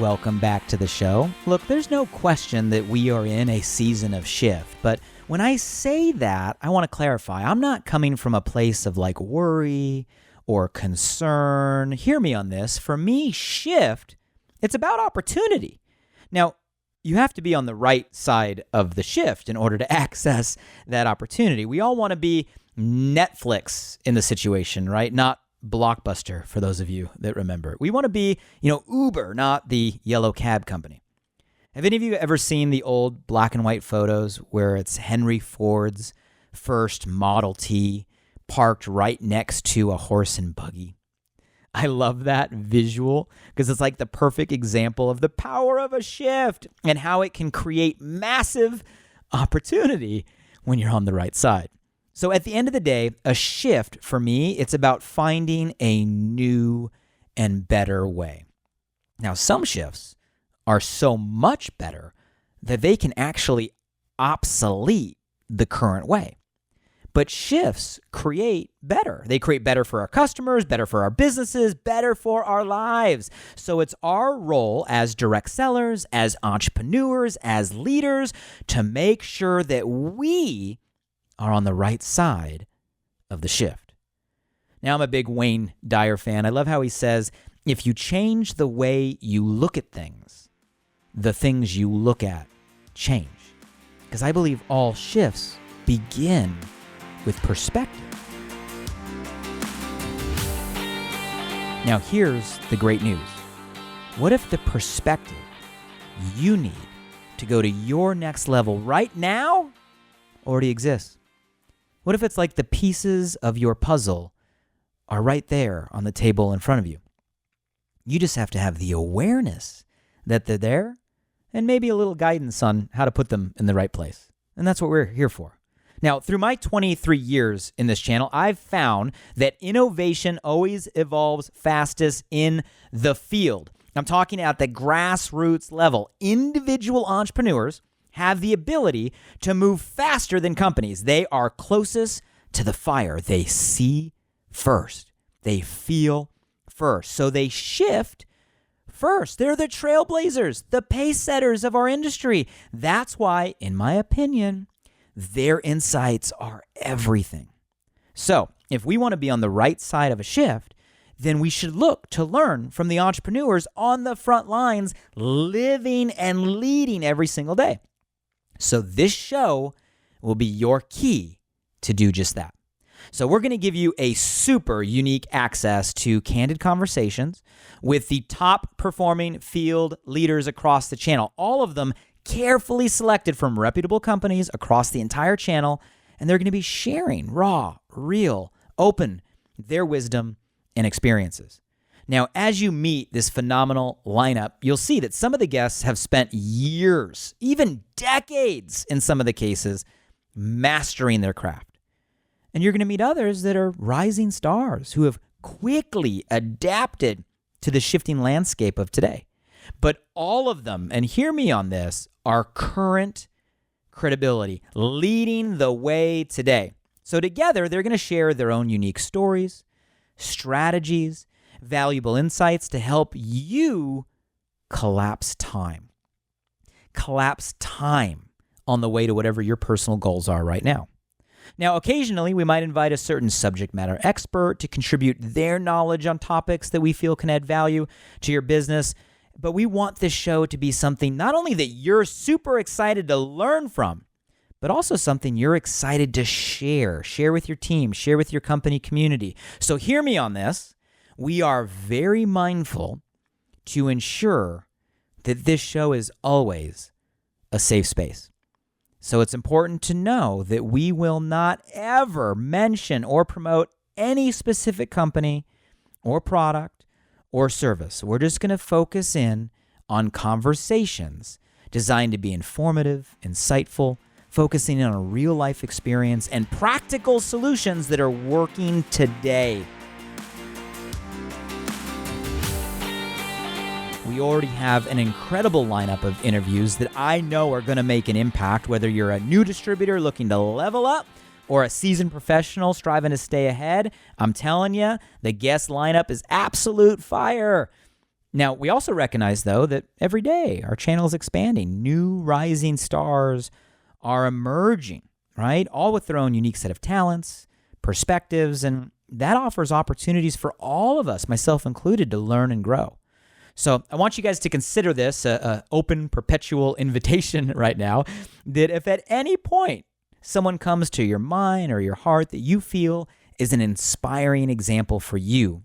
Welcome back to the show. Look, there's no question that we are in a season of shift, but when I say that, I want to clarify. I'm not coming from a place of like worry or concern. Hear me on this. For me, shift, it's about opportunity. Now, you have to be on the right side of the shift in order to access that opportunity. We all want to be Netflix in the situation, right? Not Blockbuster, for those of you that remember. We want to be, Uber, not the yellow cab company. Have any of you ever seen the old black and white photos where it's Henry Ford's first Model T parked right next to a horse and buggy? I love that visual because it's like the perfect example of the power of a shift and how it can create massive opportunity when you're on the right side. So at the end of the day, a shift for me, it's about finding a new and better way. Now, some shifts are so much better that they can actually obsolete the current way. But shifts create better. They create better for our customers, better for our businesses, better for our lives. So it's our role as direct sellers, as entrepreneurs, as leaders to make sure that we are on the right side of the shift. Now, I'm a big Wayne Dyer fan. I love how he says, if you change the way you look at things, the things you look at change. Because I believe all shifts begin with perspective. Now, here's the great news. What if the perspective you need to go to your next level right now already exists? What if it's like the pieces of your puzzle are right there on the table in front of you? You just have to have the awareness that they're there and maybe a little guidance on how to put them in the right place. And that's what we're here for. Now, through my 23 years in this channel, I've found that innovation always evolves fastest in the field. I'm talking at the grassroots level. Individual entrepreneurs have the ability to move faster than companies. They are closest to the fire. They see first. They feel first. So they shift first. They're the trailblazers, the pace setters of our industry. That's why, in my opinion, their insights are everything. So if we want to be on the right side of a shift, then we should look to learn from the entrepreneurs on the front lines, living and leading every single day. So this show will be your key to do just that. So we're going to give you a super unique access to candid conversations with the top performing field leaders across the channel, all of them carefully selected from reputable companies across the entire channel, and they're going to be sharing raw, real, open, their wisdom and experiences. Now, as you meet this phenomenal lineup, you'll see that some of the guests have spent years, even decades in some of the cases, mastering their craft. And you're going to meet others that are rising stars who have quickly adapted to the shifting landscape of today. But all of them, and hear me on this, are current credibility, leading the way today. So together, they're going to share their own unique stories, strategies, valuable insights to help you collapse time. Collapse time on the way to whatever your personal goals are right now. Now, occasionally, we might invite a certain subject matter expert to contribute their knowledge on topics that we feel can add value to your business. But we want this show to be something not only that you're super excited to learn from, but also something you're excited to share with your team, share with your company community. So hear me on this. We are very mindful to ensure that this show is always a safe space. So it's important to know that we will not ever mention or promote any specific company or product or service. We're just going to focus in on conversations designed to be informative, insightful, focusing on a real life experience and practical solutions that are working today. We already have an incredible lineup of interviews that I know are going to make an impact, whether you're a new distributor looking to level up or a seasoned professional striving to stay ahead. I'm telling you, the guest lineup is absolute fire. Now, we also recognize, though, that every day our channel is expanding. New rising stars are emerging, right? All with their own unique set of talents, perspectives, and that offers opportunities for all of us, myself included, to learn and grow. So I want you guys to consider this an open, perpetual invitation right now, that if at any point someone comes to your mind or your heart that you feel is an inspiring example for you,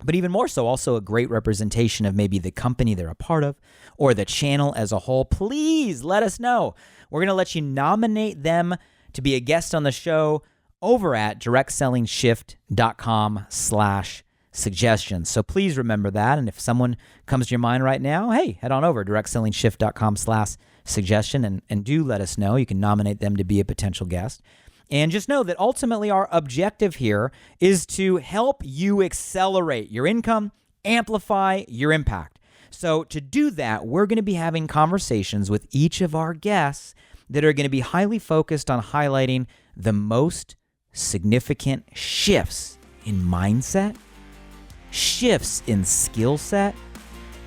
but even more so, also a great representation of maybe the company they're a part of or the channel as a whole, please let us know. We're going to let you nominate them to be a guest on the show over at directsellingshift.com/suggestions. So please remember that. And if someone comes to your mind right now, hey, head on over to directsellingshift.com/suggestion and do let us know. You can nominate them to be a potential guest. And just know that ultimately our objective here is to help you accelerate your income, amplify your impact. So to do that, we're going to be having conversations with each of our guests that are going to be highly focused on highlighting the most significant shifts in mindset, shifts in skill set,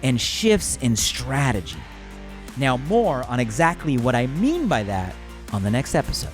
and shifts in strategy. Now, more on exactly what I mean by that on the next episode.